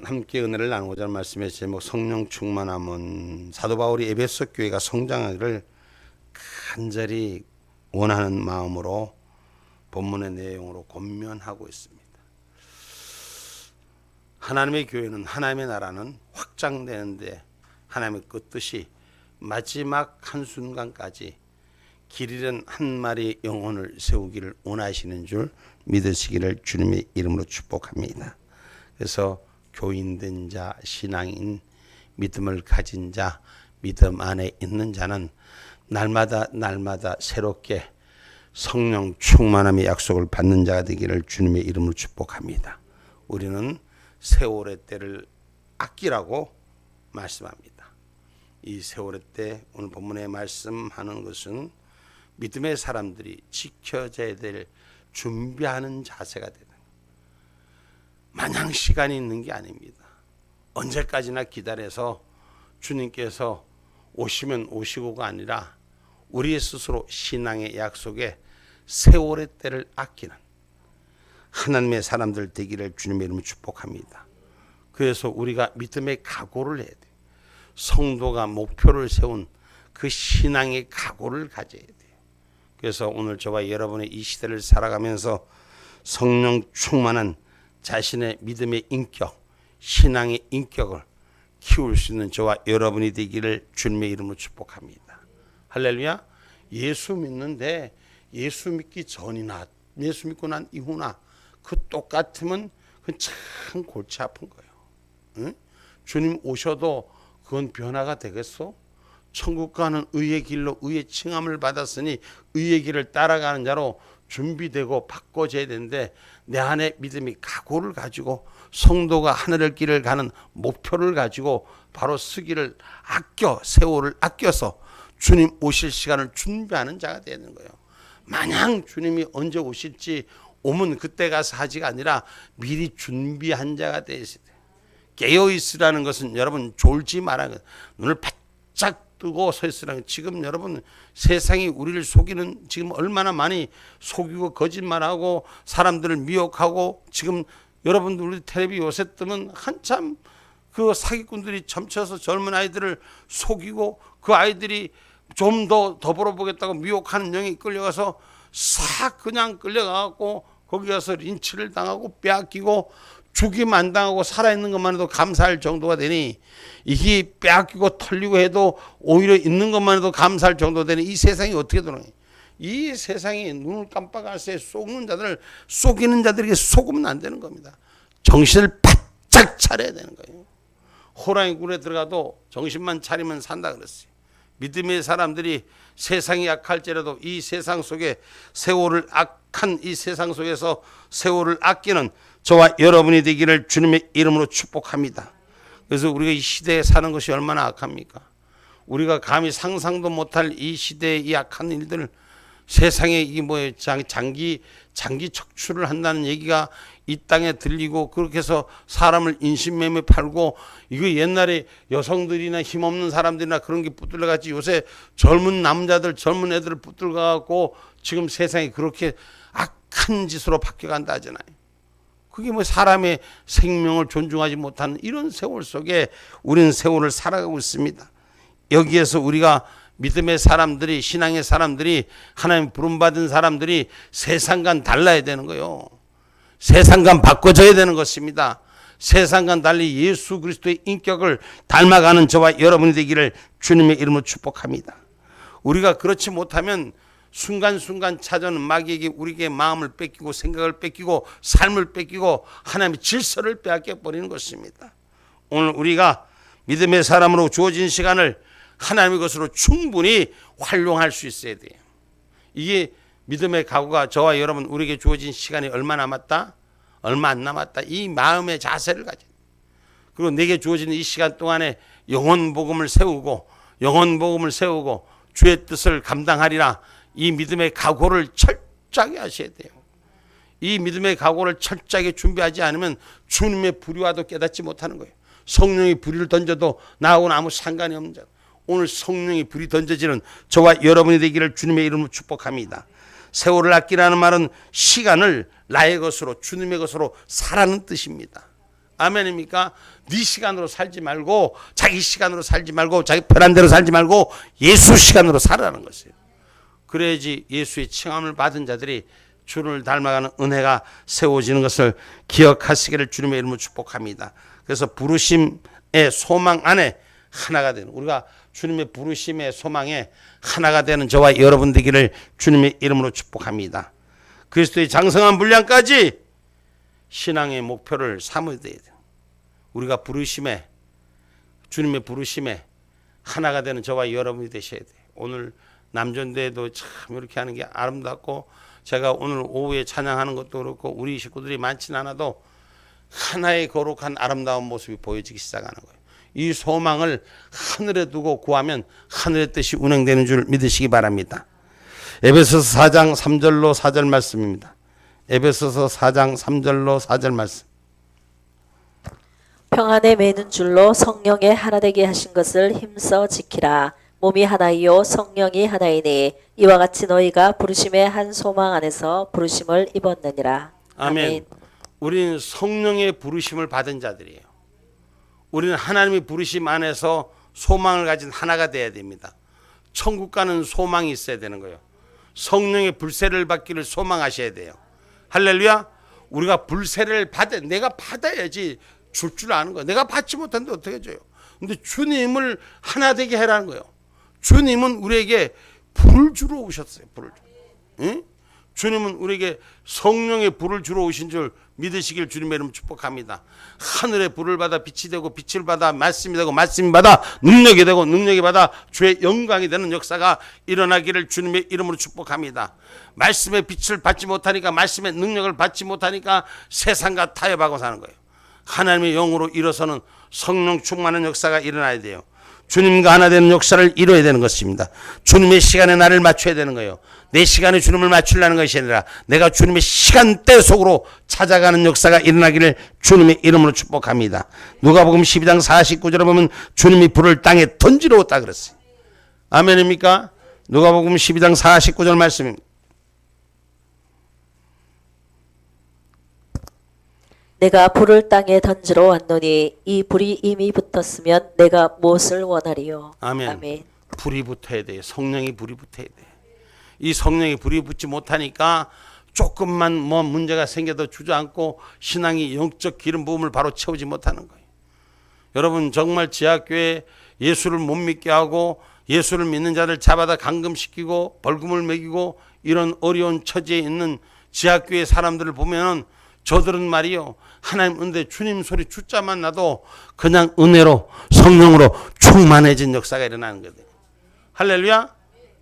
함께 은혜를 나누고자 하는 말씀의 제목 성령 충만함은 사도 바울이 에베소 교회가 성장하기를 간절히 원하는 마음으로 본문의 내용으로 권면하고 있습니다. 하나님의 교회는 하나님의 나라는 확장되는데 하나님의 뜻이 마지막 한순간까지 길 잃은 한 마리의 영혼을 세우기를 원하시는 줄 믿으시기를 주님의 이름으로 축복합니다. 그래서 교인된 자, 신앙인, 믿음을 가진 자, 믿음 안에 있는 자는 날마다 새롭게 성령 충만함의 약속을 받는 자가 되기를 주님의 이름으로 축복합니다. 우리는 세월의 때를 아끼라고 말씀합니다. 이 세월의 때 오늘 본문에 말씀하는 것은 믿음의 사람들이 지켜져야 될 준비하는 자세가 되는, 마냥 시간이 있는 게 아닙니다. 언제까지나 기다려서 주님께서 오시면 오시고가 아니라 우리 스스로 신앙의 약속에 세월의 때를 아끼는 하나님의 사람들 되기를 주님의 이름으로 축복합니다. 그래서 우리가 믿음의 각오를 해야 돼요. 성도가 목표를 세운 그 신앙의 각오를 가져야 돼요. 그래서 오늘 저와 여러분의 이 시대를 살아가면서 성령 충만한 자신의 믿음의 인격, 신앙의 인격을 키울 수 있는 저와 여러분이 되기를 주님의 이름으로 축복합니다. 할렐루야. 예수 믿는데 예수 믿기 전이나 예수 믿고 난 이후나 그 똑같으면 그건 참 골치 아픈 거예요. 응? 주님 오셔도 그건 변화가 되겠어? 천국 가는 의의 길로 의의 칭함을 받았으니 의의 길을 따라가는 자로 준비되고 바꿔져야 되는데 내 안에 믿음이 각오를 가지고 성도가 하늘의 길을 가는 목표를 가지고 바로 쓰기를 아껴 세월을 아껴서 주님 오실 시간을 준비하는 자가 되는 거예요. 마냥 주님이 언제 오실지 오면 그때 가서 하지가 아니라 미리 준비한 자가 되어야 돼요. 깨어있으라는 것은 여러분 졸지 말라는 거예요. 눈을 바짝 뜨고 서 있으라는 거예요. 지금 여러분 세상이 우리를 속이는, 지금 얼마나 많이 속이고 거짓말하고 사람들을 미혹하고, 지금 여러분들 우리 텔레비 요새 뜨면 한참 그 사기꾼들이 점쳐서 젊은 아이들을 속이고 그 아이들이 좀 더 벌어보겠다고 미혹하는 영이 끌려가서 싹 그냥 끌려가고 거기 가서 린치를 당하고 빼앗기고 죽임 안 당하고 살아있는 것만 해도 감사할 정도가 되니, 이게 빼앗기고 털리고 해도 오히려 있는 것만 해도 감사할 정도 되니 이 세상이 어떻게 돌아가요? 이 세상이 눈을 깜빡할 새 속는 자들, 속이는 자들에게 속으면 안 되는 겁니다. 정신을 바짝 차려야 되는 거예요. 호랑이 굴에 들어가도 정신만 차리면 산다 그랬어요. 믿음의 사람들이 세상이 약할지라도 이 세상 속에 세월을 악한 이 세상 속에서 세월을 아끼는 저와 여러분이 되기를 주님의 이름으로 축복합니다. 그래서 우리가 이 시대에 사는 것이 얼마나 악합니까? 우리가 감히 상상도 못할 이 시대의 이 악한 일들, 세상에 이 뭐예요? 장기 척추를 한다는 얘기가 이 땅에 들리고, 그렇게 해서 사람을 인신매매 팔고, 이거 옛날에 여성들이나 힘없는 사람들이나 그런 게 붙들려갔지, 요새 젊은 남자들, 젊은 애들을 붙들어가고 지금 세상이 그렇게 악한 짓으로 바뀌어간다 하잖아요. 그게 뭐 사람의 생명을 존중하지 못하는 이런 세월 속에 우리는 세월을 살아가고 있습니다. 여기에서 우리가 믿음의 사람들이, 신앙의 사람들이, 하나님 부름받은 사람들이 세상과는 달라야 되는 거예요. 세상과 바꿔져야 되는 것입니다. 세상과 달리 예수 그리스도의 인격을 닮아가는 저와 여러분이 되기를 주님의 이름으로 축복합니다. 우리가 그렇지 못하면 순간순간 찾아오는 마귀에게 우리에게 마음을 뺏기고 생각을 뺏기고 삶을 뺏기고 하나님의 질서를 빼앗겨 버리는 것입니다. 오늘 우리가 믿음의 사람으로 주어진 시간을 하나님의 것으로 충분히 활용할 수 있어야 돼요. 이게 믿음의 각오가 저와 여러분 우리에게 주어진 시간이 얼마 남았다? 얼마 안 남았다. 이 마음의 자세를 가져. 그리고 내게 주어진 이 시간 동안에 영혼 복음을 세우고 주의 뜻을 감당하리라. 이 믿음의 각오를 철저하게 하셔야 돼요. 이 믿음의 각오를 철저하게 준비하지 않으면 주님의 불의와도 깨닫지 못하는 거예요. 성령이 불의를 던져도 나하고는 아무 상관이 없는 자. 오늘 성령이 불이 던져지는 저와 여러분이 되기를 주님의 이름으로 축복합니다. 세월을 아끼라는 말은 시간을 나의 것으로, 주님의 것으로 사라는 뜻입니다. 아멘입니까? 네 시간으로 살지 말고 자기 시간으로 살지 말고 자기 편한 대로 살지 말고 예수 시간으로 살아라는 것이에요. 그래야지 예수의 칭함을 받은 자들이 주를 닮아가는 은혜가 세워지는 것을 기억하시기를 주님의 이름으로 축복합니다. 그래서 부르심의 소망 안에 하나가 되는, 우리가 주님의 부르심의 소망에 하나가 되는 저와 여러분 되기를 주님의 이름으로 축복합니다. 그리스도의 장성한 분량까지 신앙의 목표를 삼아야 돼요. 우리가 부르심에, 주님의 부르심에 하나가 되는 저와 여러분이 되셔야 돼요. 오늘 남전대회도 참 이렇게 하는 게 아름답고, 제가 오늘 오후에 찬양하는 것도 그렇고 우리 식구들이 많지는 않아도 하나의 거룩한 아름다운 모습이 보여지기 시작하는 거예요. 이 소망을 하늘에 두고 구하면 하늘의 뜻이 운행되는 줄 믿으시기 바랍니다. 에베소서 4장 3절로 4절 말씀입니다. 에베소서 4장 3절로 4절 말씀. 평안에 매는 줄로 성령의 하나 되게 하신 것을 힘써 지키라. 몸이 하나이요 성령이 하나이니 이와 같이 너희가 부르심의 한 소망 안에서 부르심을 입었느니라. 아멘. 우리는 성령의 부르심을 받은 자들이에요. 우리는 하나님의 부르심 안에서 소망을 가진 하나가 돼야 됩니다. 천국 가는 소망이 있어야 되는 거예요. 성령의 불세를 받기를 소망하셔야 돼요. 할렐루야. 우리가 불세를 내가 받아야지 줄 아는 거예요. 내가 받지 못하는데 어떻게 줘요? 근데 주님을 하나 되게 해라는 거예요. 주님은 우리에게 불을 주러 오셨어요. 불을. 응? 주님은 우리에게 성령의 불을 주러 오신 줄 믿으시길 주님의 이름 축복합니다. 하늘의 불을 받아 빛이 되고 빛을 받아 말씀이 되고 말씀이 받아 능력이 되고 능력이 받아 주의 영광이 되는 역사가 일어나기를 주님의 이름으로 축복합니다. 말씀의 빛을 받지 못하니까, 말씀의 능력을 받지 못하니까 세상과 타협하고 사는 거예요. 하나님의 영으로 일어서는 성령 충만한 역사가 일어나야 돼요. 주님과 하나 되는 역사를 이뤄야 되는 것입니다. 주님의 시간에 나를 맞춰야 되는 거예요. 내 시간에 주님을 맞추려는 것이 아니라 내가 주님의 시간대 속으로 찾아가는 역사가 일어나기를 주님의 이름으로 축복합니다. 누가복음 12장 49절에 보면 주님이 불을 땅에 던지러 왔다 그랬어요. 아멘입니까? 누가복음 12장 49절 말씀입니다. 내가 불을 땅에 던지러 왔노니 이 불이 이미 붙었으면 내가 무엇을 원하리요. 아멘. 아멘. 불이 붙어야 돼요. 성령이 불이 붙어야 돼요. 이 성령이 불이 붙지 못하니까 조금만 문제가 생겨도 주저앉고 신앙이 영적 기름 부음을 바로 채우지 못하는 거예요. 여러분, 정말 지하교회 예수를 못 믿게 하고 예수를 믿는 자들 잡아다 감금시키고 벌금을 매기고 이런 어려운 처지에 있는 지하교회 사람들을 보면 저들은 말이요, 하나님 은혜 주님 소리 주자만 나도 그냥 은혜로 성령으로 충만해진 역사가 일어나는 거예요. 할렐루야.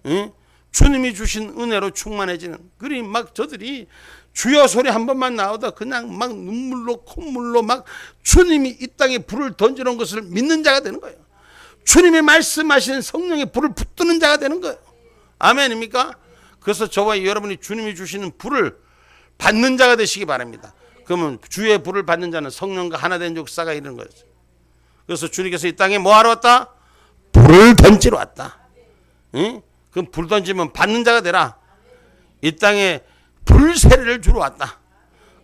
응? 주님이 주신 은혜로 충만해지는, 그리 막 저들이 주여 소리 한 번만 나오다 그냥 막 눈물로 콧물로 막 주님이 이 땅에 불을 던져놓은 것을 믿는 자가 되는 거예요. 주님이 말씀하시는 성령의 불을 붙드는 자가 되는 거예요. 아멘입니까? 그래서 저와 여러분이 주님이 주시는 불을 받는 자가 되시기 바랍니다. 그러면 주의 불을 받는 자는 성령과 하나 된 역사가 이르는 거죠. 그래서 주님께서 이 땅에 뭐 하러 왔다? 불을 던지러 왔다. 응? 그럼 불 던지면 받는 자가 되라. 이 땅에 불세례를 주러 왔다.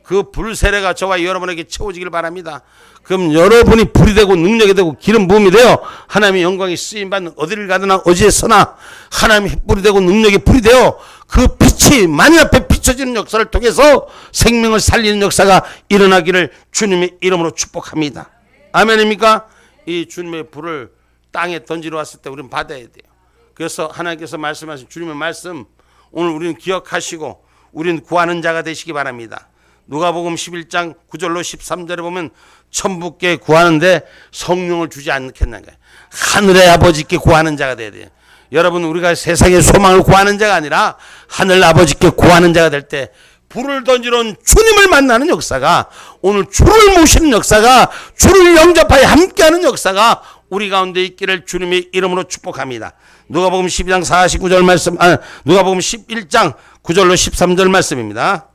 그 불세례가 저와 여러분에게 채워지길 바랍니다. 그럼 여러분이 불이 되고 능력이 되고 기름 부음이 되어 하나님의 영광이 쓰임받는, 어디를 가거나 어디에 서나 하나님의 불이 되고 능력이 불이 되어 그 빛이 만인 앞에 비춰지는 역사를 통해서 생명을 살리는 역사가 일어나기를 주님의 이름으로 축복합니다. 아멘입니까? 이 주님의 불을 땅에 던지러 왔을 때 우리는 받아야 돼요. 그래서 하나님께서 말씀하신 주님의 말씀 오늘 우리는 기억하시고 우리는 구하는 자가 되시기 바랍니다. 누가복음 11장 9절로 13절에 보면 천부께 구하는데 성령을 주지 않겠는가. 하늘의 아버지께 구하는 자가 돼야 돼요. 여러분, 우리가 세상의 소망을 구하는 자가 아니라 하늘 아버지께 구하는 자가 될 때 불을 던지러 온 주님을 만나는 역사가, 오늘 주를 모시는 역사가, 주를 영접하여 함께하는 역사가 우리 가운데 있기를 주님의 이름으로 축복합니다. 누가복음 12장 49절 말씀, 누가복음 11장 9절로 13절 말씀입니다.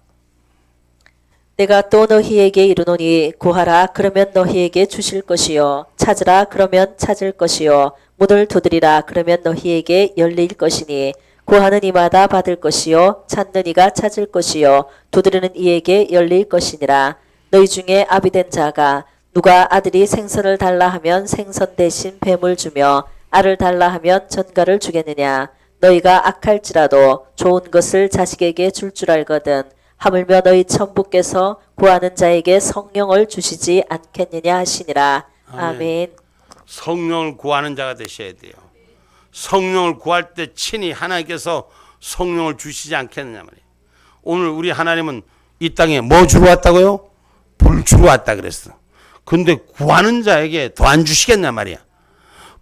내가 또 너희에게 이르노니 구하라 그러면 너희에게 주실 것이요 찾으라 그러면 찾을 것이요 문을 두드리라 그러면 너희에게 열릴 것이니 구하는 이마다 받을 것이요 찾는 이가 찾을 것이요 두드리는 이에게 열릴 것이니라. 너희 중에 아비된 자가 누가 아들이 생선을 달라 하면 생선 대신 뱀을 주며 알을 달라 하면 전갈을 주겠느냐. 너희가 악할지라도 좋은 것을 자식에게 줄 줄 알거든. 하물며 너희 천부께서 구하는 자에게 성령을 주시지 않겠느냐 하시니라. 아멘. 성령을 구하는 자가 되셔야 돼요. 성령을 구할 때 친히 하나님께서 성령을 주시지 않겠느냐 말이에요. 오늘 우리 하나님은 이 땅에 뭐 주러 왔다고요? 불 주러 왔다 그랬어. 근데 구하는 자에게 더 안 주시겠냐 말이야.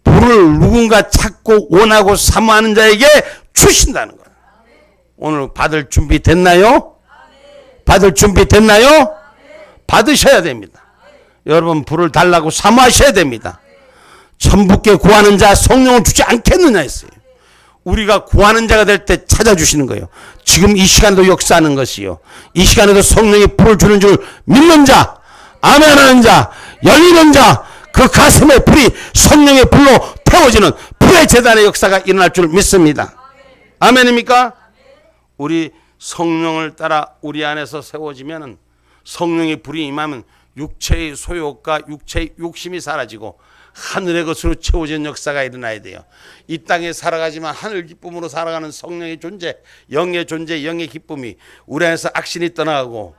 불을 누군가 찾고 원하고 사모하는 자에게 주신다는 거야. 오늘 받을 준비 됐나요? 받을 준비 됐나요? 받으셔야 됩니다. 여러분 불을 달라고 사모하셔야 됩니다. 천부께 구하는 자 성령을 주지 않겠느냐 했어요. 우리가 구하는 자가 될 때 찾아주시는 거예요. 지금 이 시간도 역사하는 것이요. 이 시간에도 성령이 불을 주는 줄 믿는 자, 아멘하는 자, 열리는 자, 그 가슴에 불이 성령의 불로 태워지는 불의 제단의 역사가 일어날 줄 믿습니다. 아멘입니까? 우리 성령을 따라 우리 안에서 세워지면은 성령의 불이 임하면 육체의 소욕과 육체의 욕심이 사라지고 하늘의 것으로 채워진 역사가 일어나야 돼요. 이 땅에 살아가지만 하늘 기쁨으로 살아가는 성령의 존재, 영의 존재, 영의 기쁨이 우리 안에서 악신이 떠나가고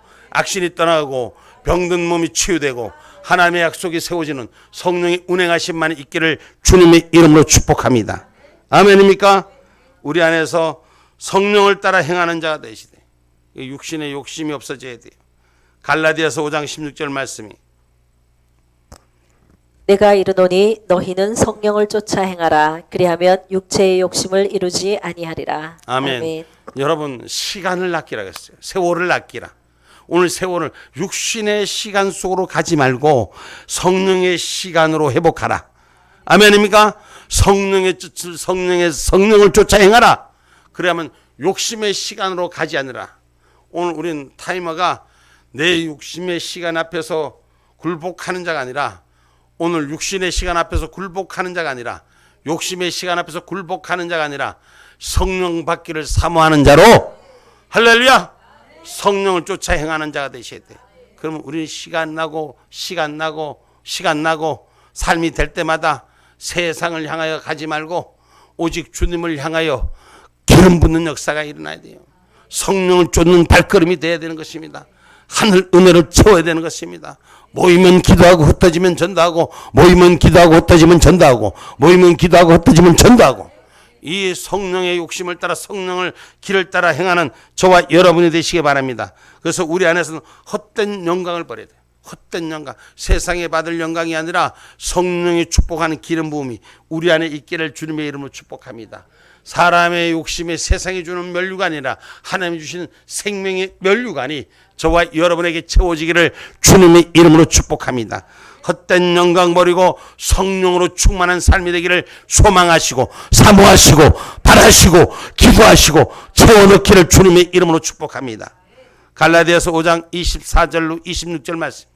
병든 몸이 치유되고 하나님의 약속이 세워지는 성령의 운행하심만이 있기를 주님의 이름으로 축복합니다. 아멘입니까? 우리 안에서 성령을 따라 행하는 자가 되시되 육신의 욕심이 없어져야 돼요. 갈라디아서 5장 16절 말씀이 내가 이르노니 너희는 성령을 쫓아 행하라. 그리하면 육체의 욕심을 이루지 아니하리라. 아멘. 여러분 시간을 아끼라 했어요. 세월을 아끼라. 오늘 세월을 육신의 시간 속으로 가지 말고 성령의 시간으로 회복하라. 아멘입니까? 성령을 쫓아 행하라. 그러면 욕심의 시간으로 가지 않으라. 오늘 우리는 타이머가 내 욕심의 시간 앞에서 굴복하는 자가 아니라 오늘 육신의 시간 앞에서 굴복하는 자가 아니라 욕심의 시간 앞에서 굴복하는 자가 아니라 성령 받기를 사모하는 자로 할렐루야 성령을 쫓아 행하는 자가 되셔야 돼. 그러면 우리는 시간 나고 삶이 될 때마다 세상을 향하여 가지 말고 오직 주님을 향하여 기름 붓는 역사가 일어나야 돼요. 성령을 쫓는 발걸음이 돼야 되는 것입니다. 하늘 은혜를 채워야 되는 것입니다. 모이면 기도하고 흩어지면 전도하고 모이면 기도하고 흩어지면 전도하고 모이면 기도하고 흩어지면 전도하고 이 성령의 욕심을 따라 성령을 길을 따라 행하는 저와 여러분이 되시기 바랍니다. 그래서 우리 안에서는 헛된 영광을 버려야 돼요. 헛된 영광, 세상에 받을 영광이 아니라 성령이 축복하는 기름 부음이 우리 안에 있기를 주님의 이름으로 축복합니다. 사람의 욕심이 세상이 주는 면류가 아니라 하나님이 주시는 생명의 면류관이 저와 여러분에게 채워지기를 주님의 이름으로 축복합니다. 헛된 영광 버리고 성령으로 충만한 삶이 되기를 소망하시고 사모하시고 바라시고 기도하시고 채워넣기를 주님의 이름으로 축복합니다. 갈라디아서 5장 24절로 26절 말씀.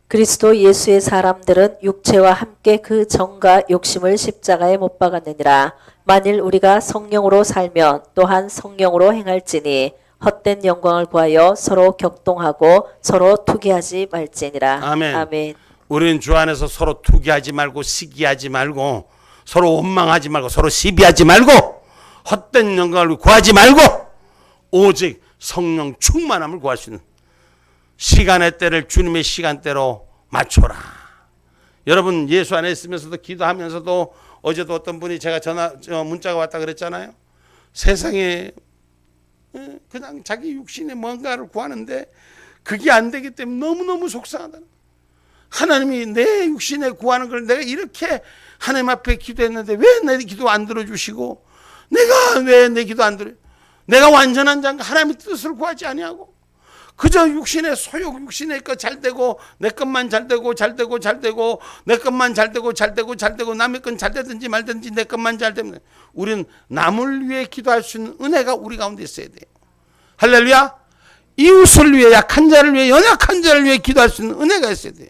그리스도 예수의 사람들은 육체와 함께 그 정과 욕심을 십자가에 못 박았느니라. 만일 우리가 성령으로 살면 또한 성령으로 행할지니 헛된 영광을 구하여 서로 격동하고 서로 투기하지 말지니라. 아멘. 아멘. 우리는 주 안에서 서로 투기하지 말고 시기하지 말고 서로 원망하지 말고 서로 시비하지 말고 헛된 영광을 구하지 말고 오직 성령 충만함을 구할 수 있는 시간의 때를 주님의 시간대로 맞춰라. 여러분 예수 안에 있으면서도 기도하면서도 어제도 어떤 분이 제가 문자가 왔다 그랬잖아요. 세상에 그냥 자기 육신에 뭔가를 구하는데 그게 안 되기 때문에 너무너무 속상하다. 하나님이 내 육신에 구하는 걸 내가 이렇게 하나님 앞에 기도했는데 왜 내 기도 안 들어주시고 내가 왜 내 기도 안 들어? 내가 완전한 자인가? 하나님의 뜻을 구하지 아니하고 그저 육신의 소욕, 육신의 것 잘되고 내 것만 잘되고 내 것만 잘되고 남의 건 잘되든지 말든지 내 것만 잘되면 우리는 남을 위해 기도할 수 있는 은혜가 우리 가운데 있어야 돼요. 할렐루야. 이웃을 위해 약한 자를 위해 연약한 자를 위해 기도할 수 있는 은혜가 있어야 돼요.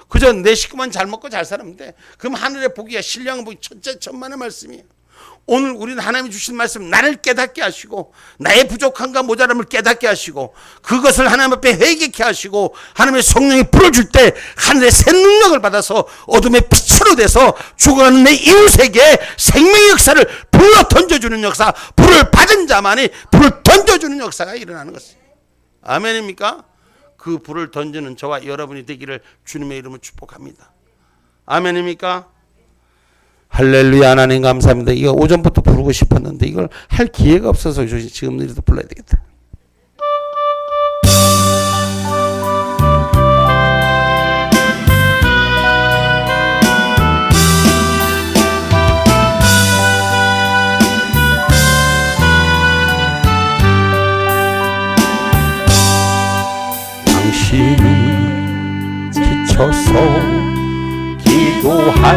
그저 내 식구만 잘 먹고 잘 살면 돼. 그럼 하늘의 복이야. 신령한 복이 천째 천만의 말씀이에요. 오늘 우리는 하나님이 주신 말씀 나를 깨닫게 하시고 나의 부족함과 모자람을 깨닫게 하시고 그것을 하나님 앞에 회개케 하시고 하나님의 성령이 불을 줄 때 하늘의 새 능력을 받아서 어둠의 빛으로 돼서 죽어가는 내 이웃에게 생명의 역사를 불러 던져주는 역사, 불을 받은 자만이 불을 던져주는 역사가 일어나는 것입니다. 아멘입니까? 그 불을 던지는 저와 여러분이 되기를 주님의 이름으로 축복합니다. 아멘입니까? 할렐루야. 하나님 감사합니다. 이거 오전부터 부르고 싶었는데 이걸 할 기회가 없어서 지금이라도 불러야 되겠다. 당신은 지쳐서 기도할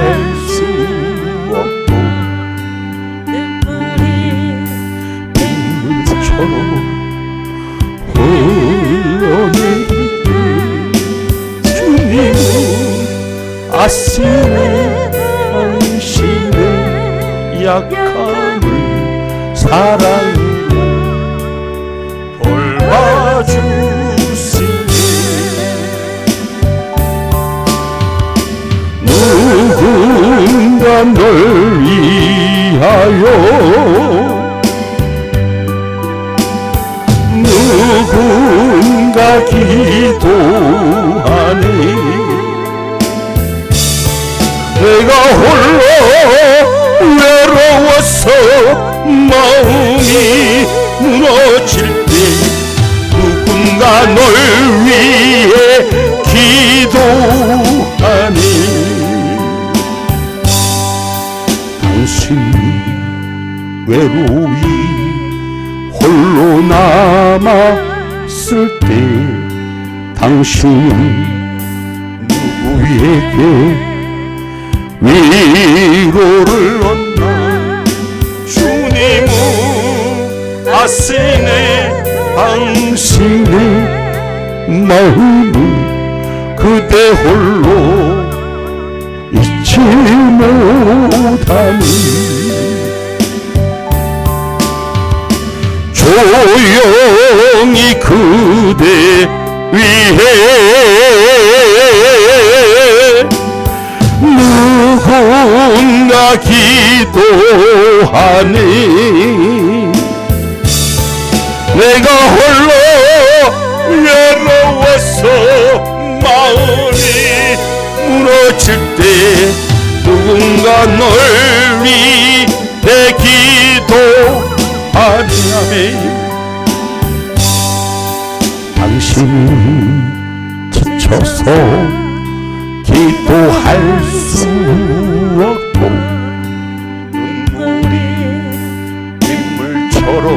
수 없고 눈물처럼 흘러내릴 때 주님은 아시네 당신의 약함을 사랑으로 돌봐주시네. 누군가 널 위하여 누군가 기도하네. 내가 홀로 외로워서 마음이 무너질 때 누군가 널 위해 기도하네. 당신 외로이 홀로 남았을 때 당신은 누구에게 위로를 얻나. 주님은 아시네 당신의 마음을 그대 홀로 잊지 못하니. 조용히 그대 위해 누군가 기도하니. 내가 홀로 외로워서 마음이 무너질 때 누군가 널 위해 기도하니. 당신은 지쳐서 기도할 수 없고 눈물이 빗물처럼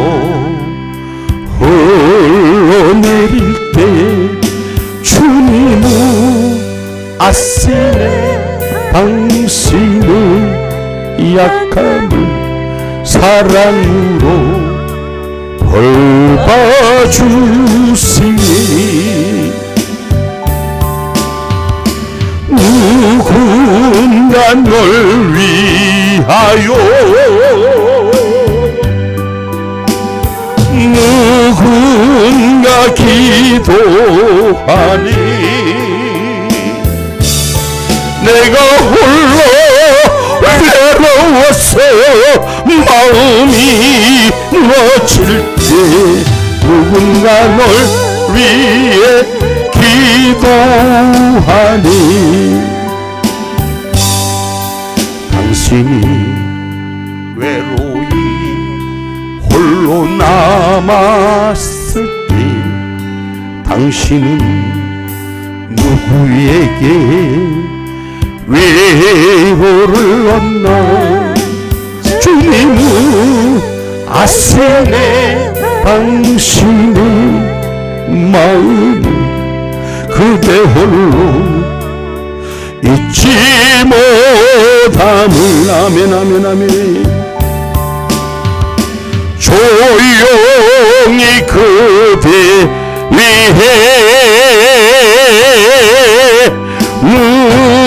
흘러내릴 때 주님은 아시네 당신의 약함을 사랑으로 돌봐주시니. 누군가 널 위하여 누군가 기도하니. 내가 홀로 외로워서 마음이 무너질 때 누군가 널 위해 기도하니. 당신이 외로이 홀로 남았을 때 당신은 누구에게 위로를 얻나. 주님은 아시네 당신의 마음을 그대 홀로 잊지 못함을. 아멘 아멘 아멘. 조용히 그대 위해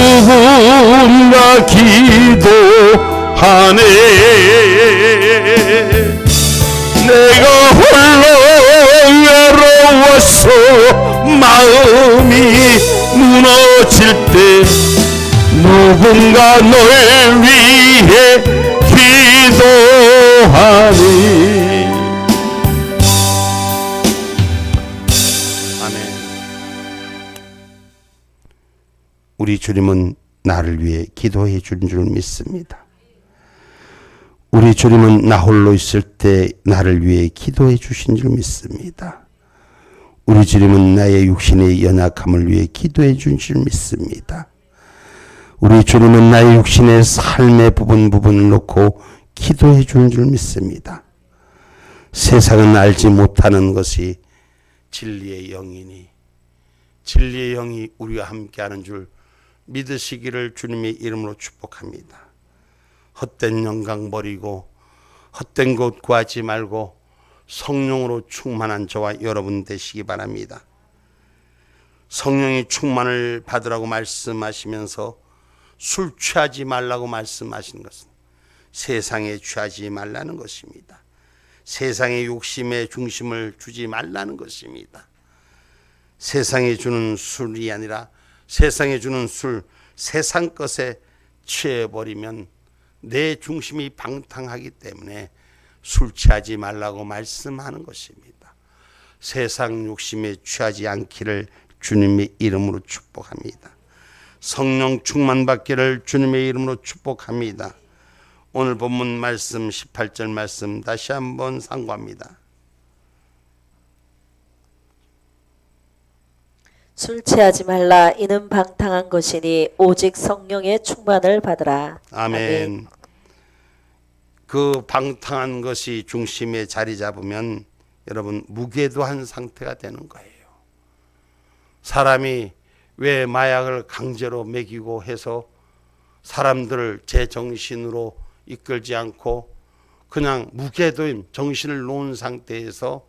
누군가 기도하니. 하네. 내가 홀로 외로워서 마음이 무너질 때 누군가 널 위해 기도하니. 아멘. 우리 주님은 나를 위해 기도해 준 줄 믿습니다. 우리 주님은 나 홀로 있을 때 나를 위해 기도해 주신 줄 믿습니다. 우리 주님은 나의 육신의 연약함을 위해 기도해 준 줄 믿습니다. 우리 주님은 나의 육신의 삶의 부분을 놓고 기도해 주는 줄 믿습니다. 세상은 알지 못하는 것이 진리의 영이니 진리의 영이 우리와 함께하는 줄 믿으시기를 주님의 이름으로 축복합니다. 헛된 영광 버리고 헛된 것 구하지 말고 성령으로 충만한 저와 여러분 되시기 바랍니다. 성령의 충만을 받으라고 말씀하시면서 술 취하지 말라고 말씀하신 것은 세상에 취하지 말라는 것입니다. 세상의 욕심에 중심을 주지 말라는 것입니다. 세상에 주는 술이 아니라 세상에 주는 술, 세상 것에 취해버리면 내 중심이 방탕하기 때문에 술 취하지 말라고 말씀하는 것입니다. 세상 욕심에 취하지 않기를 주님의 이름으로 축복합니다. 성령 충만 받기를 주님의 이름으로 축복합니다. 오늘 본문 말씀 18절 말씀 다시 한번 상고합니다. 술 취하지 말라. 이는 방탕한 것이니 오직 성령의 충만을 받으라. 아멘. 그 방탕한 것이 중심에 자리 잡으면 여러분 무궤도한 상태가 되는 거예요. 사람이 왜 마약을 강제로 먹이고 해서 사람들을 제 정신으로 이끌지 않고 그냥 무궤도인 정신을 놓은 상태에서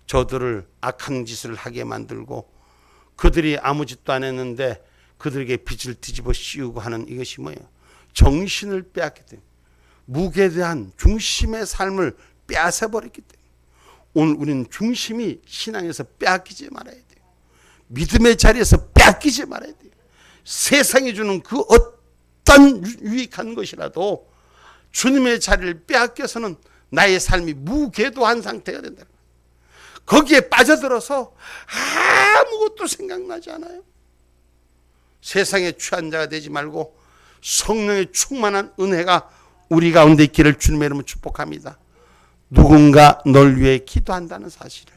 저들을 악한 짓을 하게 만들고 그들이 아무 짓도 안 했는데 그들에게 빚을 뒤집어 씌우고 하는 이것이 뭐예요? 정신을 빼앗게 됩니다. 무궤도한 중심의 삶을 빼앗아버렸기 때문에 오늘 우리는 중심이 신앙에서 빼앗기지 말아야 돼요. 믿음의 자리에서 빼앗기지 말아야 돼요. 세상이 주는 그 어떤 유익한 것이라도 주님의 자리를 빼앗겨서는 나의 삶이 무궤도한 상태가 된다. 거기에 빠져들어서 아무것도 생각나지 않아요. 세상에 취한 자가 되지 말고 성령의 충만한 은혜가 우리 가운데 있기를 주님의 이름으로 축복합니다. 누군가 널 위해 기도한다는 사실을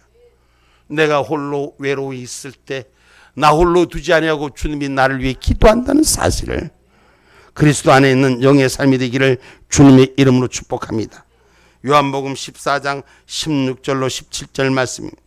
내가 홀로 외로이 있을 때 나 홀로 두지 아니하고 주님이 나를 위해 기도한다는 사실을 그리스도 안에 있는 영의 삶이 되기를 주님의 이름으로 축복합니다. 요한복음 14장 16절로 17절 말씀입니다.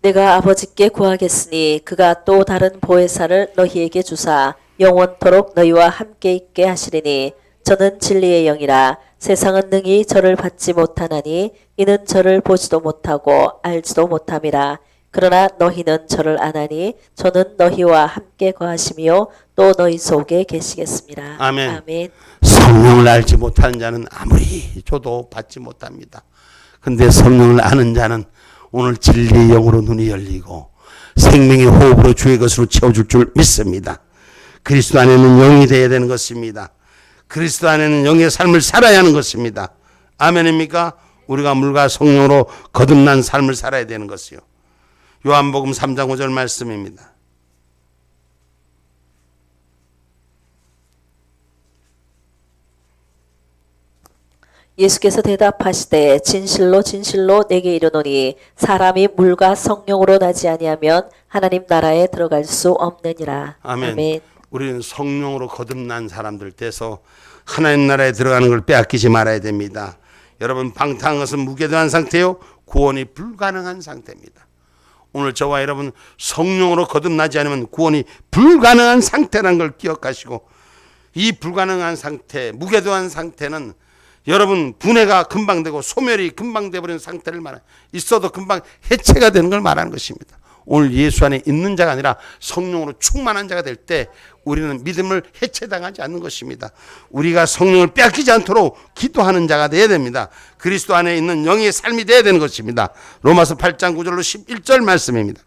내가 아버지께 구하겠으니 그가 또 다른 보혜사를 너희에게 주사 영원토록 너희와 함께 있게 하시리니 저는 진리의 영이라. 세상은 능히 저를 받지 못하나니 이는 저를 보지도 못하고 알지도 못함이라. 그러나 너희는 저를 아나니 저는 너희와 함께 거하시며 또 너희 속에 계시겠습니다. 아멘. 아멘. 성령을 알지 못하는 자는 아무리 줘도 받지 못합니다. 근데 성령을 아는 자는 오늘 진리의 영으로 눈이 열리고 생명의 호흡으로 주의 것으로 채워줄 줄 믿습니다. 그리스도 안에는 영이 되어야 되는 것입니다. 그리스도 안에는 영의 삶을 살아야 하는 것입니다. 아멘입니까? 우리가 물과 성령으로 거듭난 삶을 살아야 되는 것이요. 요한복음 3장 5절 말씀입니다. 예수께서 대답하시되 진실로 진실로 내게 이르노니 사람이 물과 성령으로 나지 아니하면 하나님 나라에 들어갈 수 없느니라. 아멘. 아멘. 우리는 성령으로 거듭난 사람들 돼서 하나님 나라에 들어가는 걸 빼앗기지 말아야 됩니다. 여러분 방탕한 것은 무궤도한 상태요. 구원이 불가능한 상태입니다. 오늘 저와 여러분 성령으로 거듭나지 않으면 구원이 불가능한 상태라는 걸 기억하시고 이 불가능한 상태, 무궤도한 상태는 여러분 분해가 금방 되고 소멸이 금방 돼버리는 상태를 말해요. 있어도 금방 해체가 되는 걸 말하는 것입니다. 오늘 예수 안에 있는 자가 아니라 성령으로 충만한 자가 될 때 우리는 믿음을 해체당하지 않는 것입니다. 우리가 성령을 빼앗기지 않도록 기도하는 자가 되어야 됩니다. 그리스도 안에 있는 영의 삶이 되어야 되는 것입니다. 로마서 8장 9절로 11절 말씀입니다.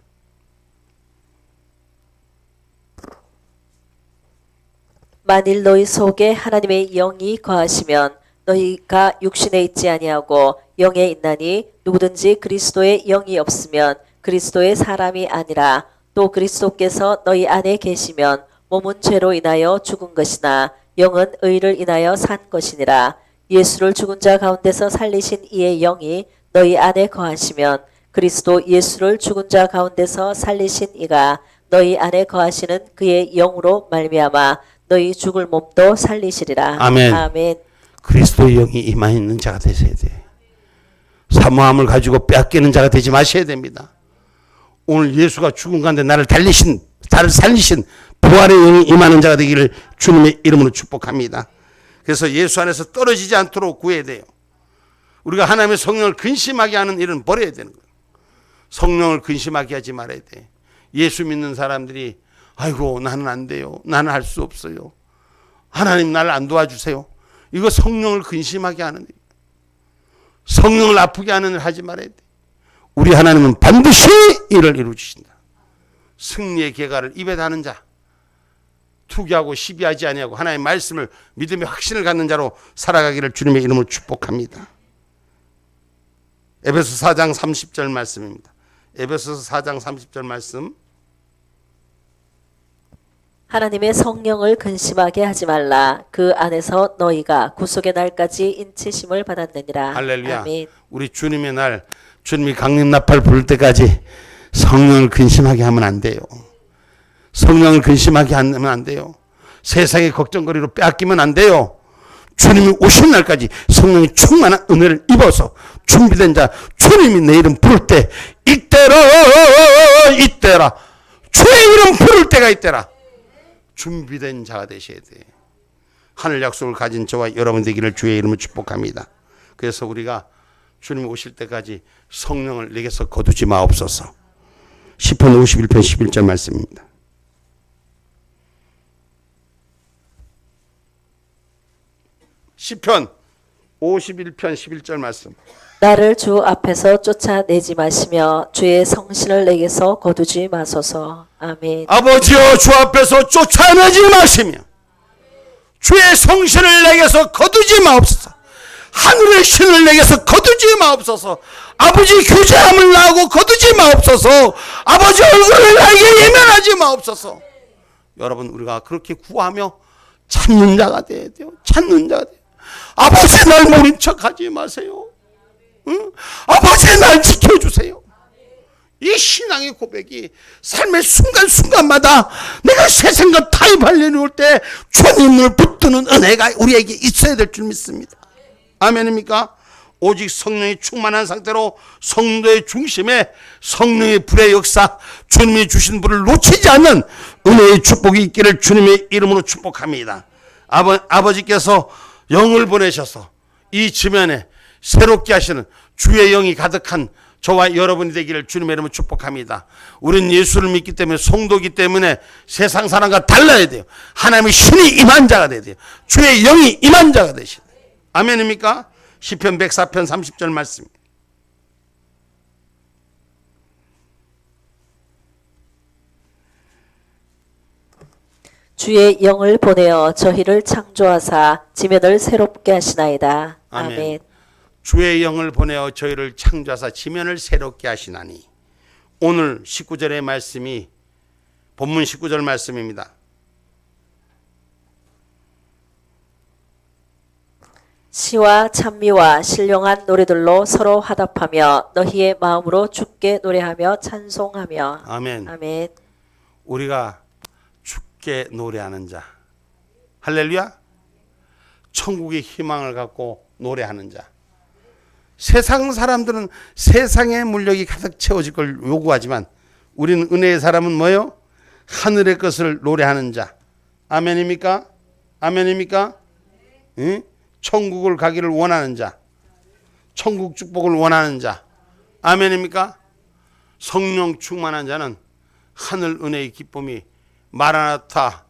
만일 너희 속에 하나님의 영이 거하시면 너희가 육신에 있지 아니하고 영에 있나니 누구든지 그리스도의 영이 없으면 그리스도의 사람이 아니라 또 그리스도께서 너희 안에 계시면 몸은 죄로 인하여 죽은 것이나 영은 의를 인하여 산 것이니라. 예수를 죽은 자 가운데서 살리신 이의 영이 너희 안에 거하시면 그리스도 예수를 죽은 자 가운데서 살리신 이가 너희 안에 거하시는 그의 영으로 말미암아 너희 죽을 몸도 살리시리라. 아멘. 아멘. 그리스도의 영이 임하 있는 자가 되셔야 돼. 사모함을 가지고 빼앗기는 자가 되지 마셔야 됩니다. 오늘 예수가 죽은 가운데 나를 살리신 부활의 영이 임하는 자가 되기를 주님의 이름으로 축복합니다. 그래서 예수 안에서 떨어지지 않도록 구해야 돼요. 우리가 하나님의 성령을 근심하게 하는 일은 버려야 되는 거예요. 성령을 근심하게 하지 말아야 돼. 예수 믿는 사람들이 아이고 나는 안 돼요. 나는 할 수 없어요. 하나님 나를 안 도와주세요. 이거 성령을 근심하게 하는 일. 성령을 아프게 하는 일 하지 말아야 돼. 우리 하나님은 반드시 일을 이루어주신다. 승리의 계가를 입에 다는 자, 투기하고 시비하지 아니하고 하나님의 말씀을 믿음의 확신을 갖는 자로 살아가기를 주님의 이름으로 축복합니다. 에베소 4장 30절 말씀입니다. 에베소 4장 30절 말씀. 하나님의 성령을 근심하게 하지 말라. 그 안에서 너희가 구속의 날까지 인치심을 받았느니라. 할렐루야. 아멘. 우리 주님의 날, 주님이 강림나팔 부를 때까지 성령을 근심하게 하면 안 돼요. 성령을 근심하게 하면 안 돼요. 세상의 걱정거리로 빼앗기면 안 돼요. 주님이 오신 날까지 성령이 충만한 은혜를 입어서 준비된 자, 주님이 내 이름 부를 때 이때라 주의 이름 부를 때가 이때라 준비된 자가 되셔야 돼. 하늘 약속을 가진 저와 여러분 되기를 주의 이름으로 축복합니다. 그래서 우리가 주님 오실 때까지 성령을 내게서 거두지 마옵소서. 시편 51편 11절 말씀입니다. 시편 51편 11절 말씀. 나를 주 앞에서 쫓아내지 마시며 주의 성신을 내게서 거두지 마소서. 아멘. 아버지여 주 앞에서 쫓아내지 마시며 주의 성신을 내게서 거두지 마옵소서. 하늘의 신을 내게서 거두지 마옵소서. 아버지 교제함을 나하고 거두지 마옵소서. 아버지 얼굴을 나에게 예면하지 마옵소서. 여러분 우리가 그렇게 구하며 찾는 자가 돼야 돼요. 찾는 자가 돼요. 아버지 날 모른 척하지 마세요. 응? 아버지 날 지켜주세요. 이 신앙의 고백이 삶의 순간순간마다 내가 세상과 타협하려는 올 때 주님을 붙드는 은혜가 우리에게 있어야 될 줄 믿습니다. 아멘입니까? 오직 성령이 충만한 상태로 성도의 중심에 성령의 불의 역사, 주님이 주신 불을 놓치지 않는 은혜의 축복이 있기를 주님의 이름으로 축복합니다. 아버지께서 영을 보내셔서 이 지면에 새롭게 하시는 주의 영이 가득한 저와 여러분이 되기를 주님의 이름으로 축복합니다. 우리는 예수를 믿기 때문에 성도이기 때문에 세상 사람과 달라야 돼요. 하나님의 신이 임한 자가 돼야 돼요. 주의 영이 임한 자가 되셔야 돼요. 아멘입니까? 시편 104편 30절 말씀. 주의 영을 보내어 저희를 창조하사 지면을 새롭게 하시나이다. 아멘. 아멘. 주의 영을 보내어 저희를 창조하사 지면을 새롭게 하시나니. 오늘 19절의 말씀이 본문 19절 말씀입니다. 시와 찬미와 신령한 노래들로 서로 화답하며 너희의 마음으로 주께 노래하며 찬송하며. 아멘. 아멘. 우리가 주께 노래하는 자. 할렐루야. 천국의 희망을 갖고 노래하는 자. 세상 사람들은 세상의 물력이 가득 채워질 걸 요구하지만 우리는 은혜의 사람은 뭐예요? 하늘의 것을 노래하는 자. 아멘입니까? 아멘입니까? 응? 천국을 가기를 원하는 자. 천국 축복을 원하는 자. 아멘입니까? 성령 충만한 자는 하늘 은혜의 기쁨이 마라나타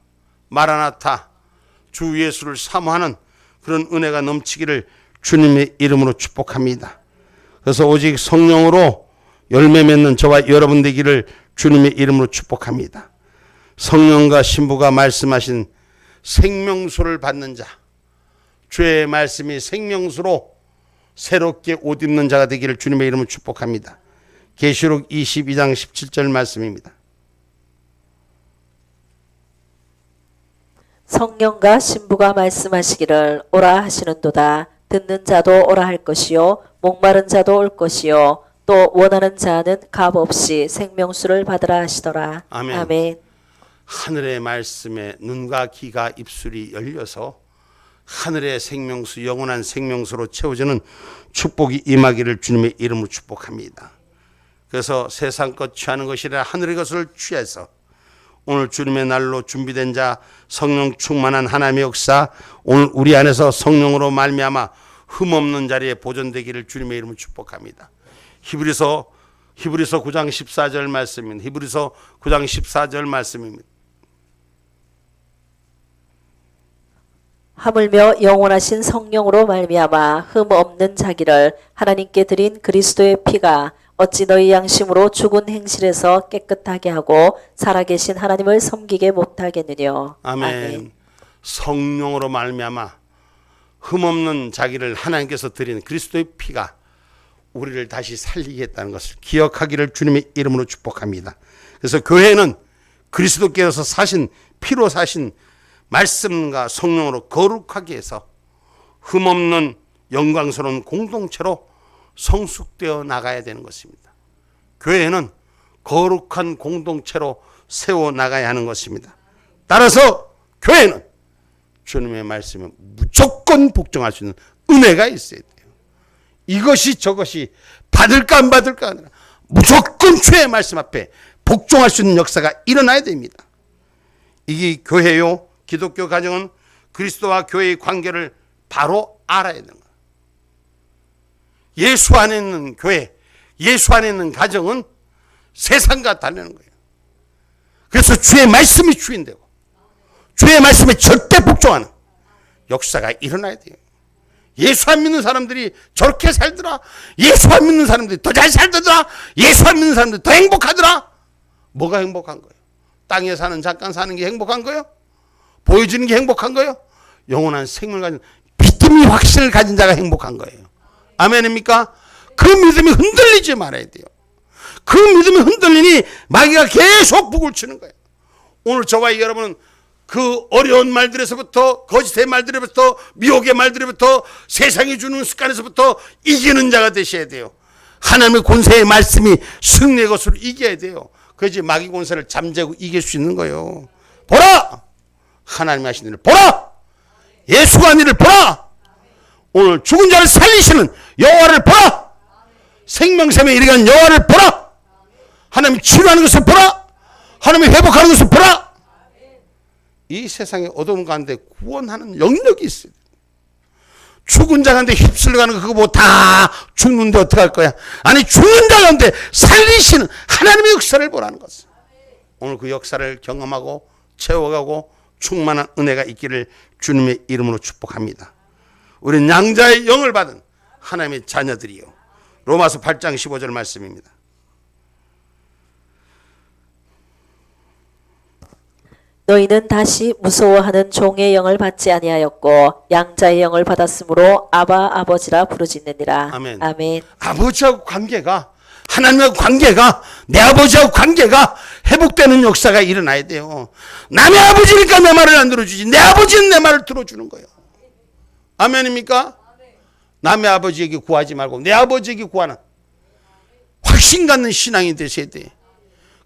마라나타 주 예수를 사모하는 그런 은혜가 넘치기를 주님의 이름으로 축복합니다. 그래서 오직 성령으로 열매 맺는 저와 여러분 되기를 주님의 이름으로 축복합니다. 성령과 신부가 말씀하신 생명수를 받는 자, 주의 말씀이 생명수로 새롭게 옷 입는 자가 되기를 주님의 이름으로 축복합니다. 계시록 22장 17절 말씀입니다. 성령과 신부가 말씀하시기를 오라 하시는도다. 듣는 자도 오라 할 것이요 목마른 자도 올 것이요 또 원하는 자는 값 없이 생명수를 받으라 하시더라. 아멘. 아멘. 하늘의 말씀에 눈과 귀가 입술이 열려서 하늘의 생명수 영원한 생명수로 채워지는 축복이 임하기를 주님의 이름으로 축복합니다. 그래서 세상 것 취하는 것이라 하늘의 것을 취해서 오늘 주님의 날로 준비된 자 성령 충만한 하나님의 역사 오늘 우리 안에서 성령으로 말미암아 흠없는 자리에 보존되기를 주님의 이름으로 축복합니다. 히브리서 9장 14절 말씀입니다. 히브리서 9장 14절 말씀입니다. 하물며 영원하신 성령으로 말미암아 흠 없는 자기를 하나님께 드린 그리스도의 피가 어찌 너희 양심으로 죽은 행실에서 깨끗하게 하고 살아계신 하나님을 섬기게 못하겠느냐. 아멘. 성령으로 말미암아 흠없는 자기를 하나님께서 드린 그리스도의 피가 우리를 다시 살리겠다는 것을 기억하기를 주님의 이름으로 축복합니다. 그래서 교회는 그리스도께서 사신 피로 사신 말씀과 성령으로 거룩하게 해서 흠없는 영광스러운 공동체로 성숙되어 나가야 되는 것입니다. 교회는 거룩한 공동체로 세워나가야 하는 것입니다. 따라서 교회는 주님의 말씀에 무조건 복종할 수 있는 은혜가 있어야 돼요. 이것이 저것이 받을까 안 받을까 아니라 무조건 주의 말씀 앞에 복종할 수 있는 역사가 일어나야 됩니다. 이게 교회요. 기독교 가정은 그리스도와 교회의 관계를 바로 알아야 되는 거예요. 예수 안에 있는 교회, 예수 안에 있는 가정은 세상과 다르는 거예요. 그래서 주의 말씀이 주인되고 주의 말씀에 절대 복종하는 역사가 일어나야 돼요. 예수 안 믿는 사람들이 저렇게 살더라. 예수 안 믿는 사람들이 더 잘 살더라. 예수 안 믿는 사람들이 더 행복하더라. 뭐가 행복한 거예요? 땅에 사는 잠깐 사는 게 행복한 거예요? 보여지는 게 행복한 거예요? 영원한 생명을 가진 믿음이 확신을 가진 자가 행복한 거예요. 아멘입니까? 그 믿음이 흔들리지 말아야 돼요. 그 믿음이 흔들리니 마귀가 계속 북을 치는 거예요. 오늘 저와 여러분은 그 어려운 말들에서부터 거짓의 말들에부터 미혹의 말들에부터 세상이 주는 습관에서부터 이기는 자가 되셔야 돼요. 하나님의 권세의 말씀이 승리의 것으로 이겨야 돼요. 그래야지 마귀 권세를 잠재고 이길 수 있는 거예요. 보라! 하나님이 하신 일을 보라! 예수가 한 일을 보라! 오늘 죽은 자를 살리시는 여호와를 보라! 생명샘에 이르간 여호와를 보라! 하나님이 치료하는 것을 보라! 하나님이 회복하는 것을 보라! 이 세상의 어두운 가운데 구원하는 영역이 있어요. 죽은 자 가운데 휩쓸려가는 거 그거 뭐 다 죽는데 어떡할 거야? 아니 죽는 자 가운데 살리시는 하나님의 역사를 보라는 것을. 오늘 그 역사를 경험하고 채워가고 충만한 은혜가 있기를 주님의 이름으로 축복합니다. 우리는 양자의 영을 받은 하나님의 자녀들이요. 로마서 8장 15절 말씀입니다. 너희는 다시 무서워하는 종의 영을 받지 아니하였고 양자의 영을 받았으므로 아바 아버지라 부르짖느니라. 아멘. 아멘. 아버지하고 관계가 하나님하고 관계가 내 아버지하고 관계가 회복되는 역사가 일어나야 돼요. 남의 아버지니까 내 말을 안 들어주지 내 아버지는 내 말을 들어주는 거예요. 아멘입니까? 남의 아버지에게 구하지 말고 내 아버지에게 구하는 확신 갖는 신앙이 되셔야 돼.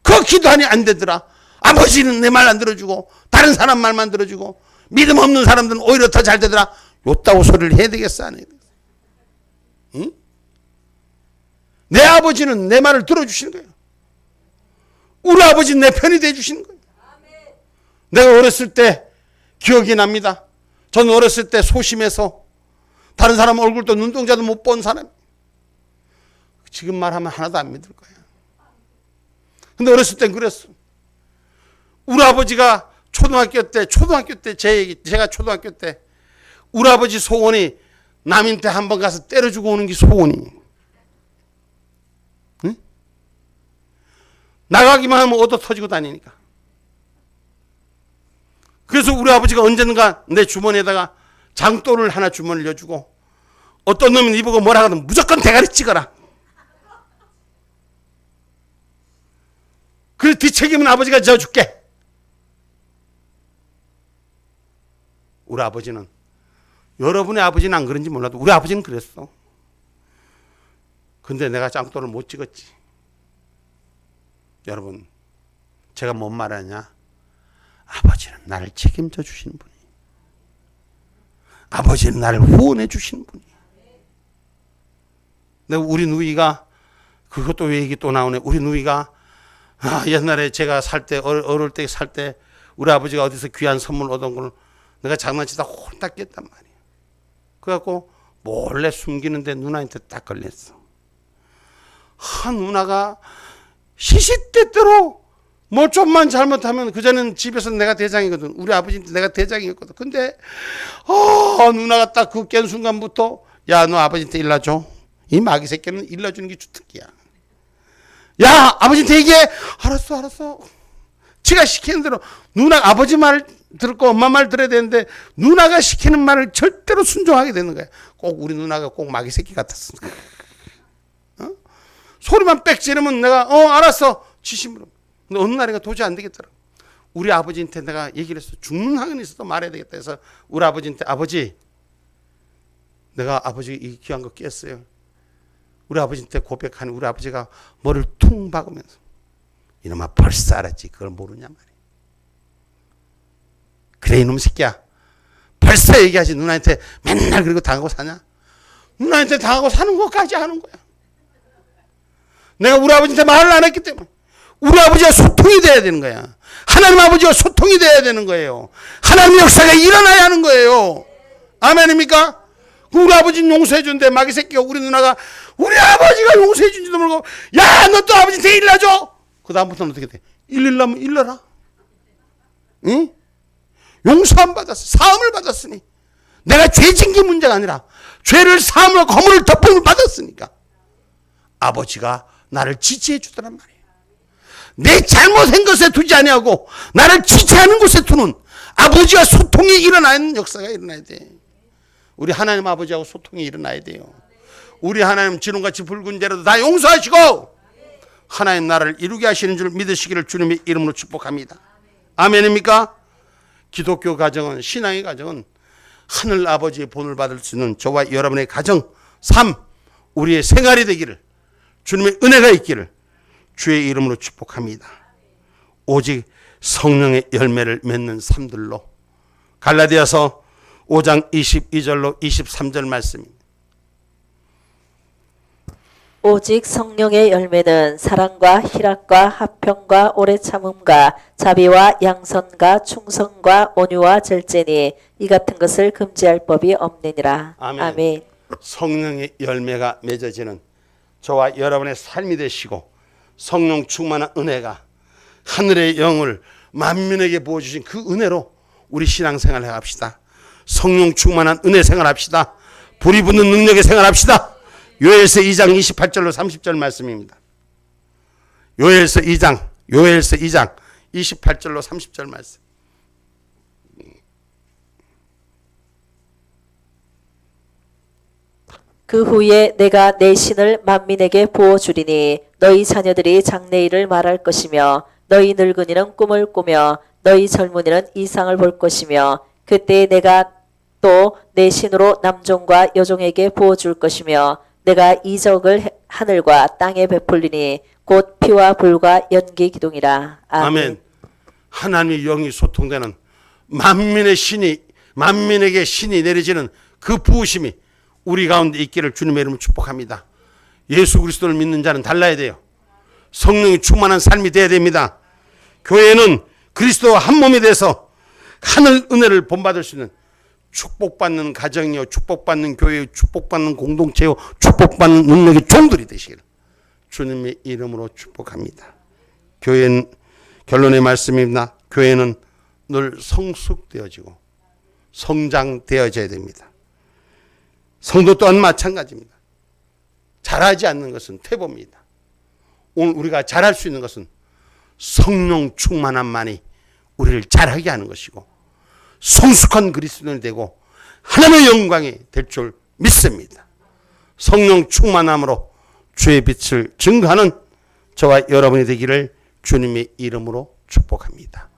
그 기도하니 안 되더라. 아버지는 내 말 안 들어주고 다른 사람 말만 들어주고 믿음 없는 사람들은 오히려 더 잘 되더라. 요따구 소리를 해야 되겠어 안 해야 되겠어? 응? 내 아버지는 내 말을 들어주시는 거예요. 우리 아버지는 내 편이 돼주시는 거예요. 내가 어렸을 때 기억이 납니다. 전 어렸을 때 소심해서 다른 사람 얼굴도 눈동자도 못 본 사람. 지금 말하면 하나도 안 믿을 거예요. 근데 어렸을 땐 그랬어. 우리 아버지가 초등학교 때 제가 초등학교 때 우리 아버지 소원이 남인테 한번 가서 때려주고 오는 게 소원이. 응? 나가기만 하면 얻어 터지고 다니니까. 그래서 우리 아버지가 언젠가 내 주머니에다가 장도를 하나 주머니를 넣어주고 어떤 놈이 입고 뭐라 하든 무조건 대가리 찍어라. 그래 뒷책임은 아버지가 져줄게. 우리 아버지는, 여러분의 아버지는 안 그런지 몰라도 우리 아버지는 그랬어. 근데 내가 짱돌을 못 찍었지. 여러분, 제가 뭔 말하냐? 아버지는 나를 책임져 주시는 분이, 아버지는 나를 후원해 주시는 분이. 근데 우리 누이가, 그것도 왜 얘기 또 나오네. 우리 누이가 옛날에 제가 살 때, 어릴 때 살 때 우리 아버지가 어디서 귀한 선물 얻은 걸 내가 장난치다 홀딱 깼단 말이야. 그래갖고 몰래 숨기는데 누나한테 딱 걸렸어. 누나가 시시때때로 뭐 좀만 잘못하면, 그전엔 집에서 내가 대장이거든. 우리 아버지한테 내가 대장이었거든. 근데 누나가 딱 그 깬 순간부터, 야, 너 아버지한테 일러줘. 이 마귀 새끼는 일러주는 게 주특기야. 야, 아버지한테 얘기해. 알았어. 지가 시키는 대로. 누나 아버지 말 들고 엄마 말 들어야 되는데 누나가 시키는 말을 절대로 순종하게 되는 거야. 꼭 우리 누나가 꼭 마귀 새끼 같았어. 소리만 빽 지르면 내가 알았어 지심으로. 근데 어느 날인가 도저히 안 되겠더라. 우리 아버지한테 내가 얘기를 했어. 죽는 한은 있어도 말해야 되겠다 해서 우리 아버지한테, 아버지, 내가 아버지 이 귀한 거 깼어요. 우리 아버지한테 고백하니 우리 아버지가 머리를 퉁 박으면서, 이놈아 벌써 알았지 그걸 모르냐 말이야. 그래 이놈 새끼야, 벌써 얘기하지. 누나한테 맨날 그리고 당하고 사냐? 누나한테 당하고 사는 것까지 하는 거야. 내가 우리 아버지한테 말을 안 했기 때문에. 우리 아버지와 소통이 돼야 되는 거야. 하나님 아버지와 소통이 돼야 되는 거예요. 하나님 역사가 일어나야 하는 거예요. 아멘입니까? 우리 아버지는 용서해 준대. 마귀 새끼가, 우리 누나가 우리 아버지가 용서해 준지도 모르고, 야, 너 또 아버지한테 일러줘. 그 다음부터는 어떻게 돼? 일리려면 일러라. 응? 용서 안 받았어. 사함을 받았으니. 내가 죄 진 게 문제가 아니라 죄를 사함을, 거물을 덮음을 받았으니까 아버지가 나를 지지해 주더란 말이에요. 내 잘못한 것에 두지 아니하고 나를 지지하는 곳에 두는 아버지와 소통이 일어나는 역사가 일어나야 돼. 우리 하나님 아버지하고 소통이 일어나야 돼요. 우리 하나님 지름같이 붉은 죄라도 다 용서하시고 하나님 나라를 이루게 하시는 줄 믿으시기를 주님의 이름으로 축복합니다. 아멘입니까? 기독교 가정은, 신앙의 가정은 하늘 아버지의 본을 받을 수 있는 저와 여러분의 가정, 삶, 우리의 생활이 되기를, 주님의 은혜가 있기를 주의 이름으로 축복합니다. 오직 성령의 열매를 맺는 삶들로. 갈라디아서 5장 22절로 23절 말씀입니다. 오직 성령의 열매는 사랑과 희락과 화평과 오래 참음과 자비와 양선과 충성과 온유와 절제니 이 같은 것을 금지할 법이 없느니라. 아멘. 아멘. 성령의 열매가 맺어지는 저와 여러분의 삶이 되시고, 성령 충만한 은혜가 하늘의 영을 만민에게 부어주신 그 은혜로 우리 신앙생활을 합시다. 성령 충만한 은혜 생활합시다. 불이 붙는 능력의 생활합시다. 요엘서 2장 28절로 30절 말씀입니다. 요엘서 2장 28절로 30절 말씀. 그 후에 내가 내 신을 만민에게 부어주리니 너희 자녀들이 장래일을 말할 것이며 너희 늙은이는 꿈을 꾸며 너희 젊은이는 이상을 볼 것이며 그때 내가 또 내 신으로 남종과 여종에게 부어줄 것이며 내가 이적을 하늘과 땅에 베풀리니 곧 피와 불과 연기 기둥이라. 아멘. 아멘. 하나님의 영이 소통되는 만민의 신이, 만민에게 신이 내려지는 그 부으심이 우리 가운데 있기를 주님의 이름으로 축복합니다. 예수 그리스도를 믿는 자는 달라야 돼요. 성령이 충만한 삶이 돼야 됩니다. 교회는 그리스도와 한 몸이 돼서 하늘 은혜를 본받을 수 있는 축복받는 가정이요, 축복받는 교회요, 축복받는 공동체요, 축복받는 능력의 종들이 되시기를 주님의 이름으로 축복합니다. 교회는 결론의 말씀입니다. 교회는 늘 성숙되어지고 성장되어져야 됩니다. 성도 또한 마찬가지입니다. 잘하지 않는 것은 퇴보입니다. 오늘 우리가 잘할 수 있는 것은 성령 충만함만이 우리를 잘하게 하는 것이고 성숙한 그리스도인이 되고 하나님의 영광이 될 줄 믿습니다. 성령 충만함으로 주의 빛을 증거하는 저와 여러분이 되기를 주님의 이름으로 축복합니다.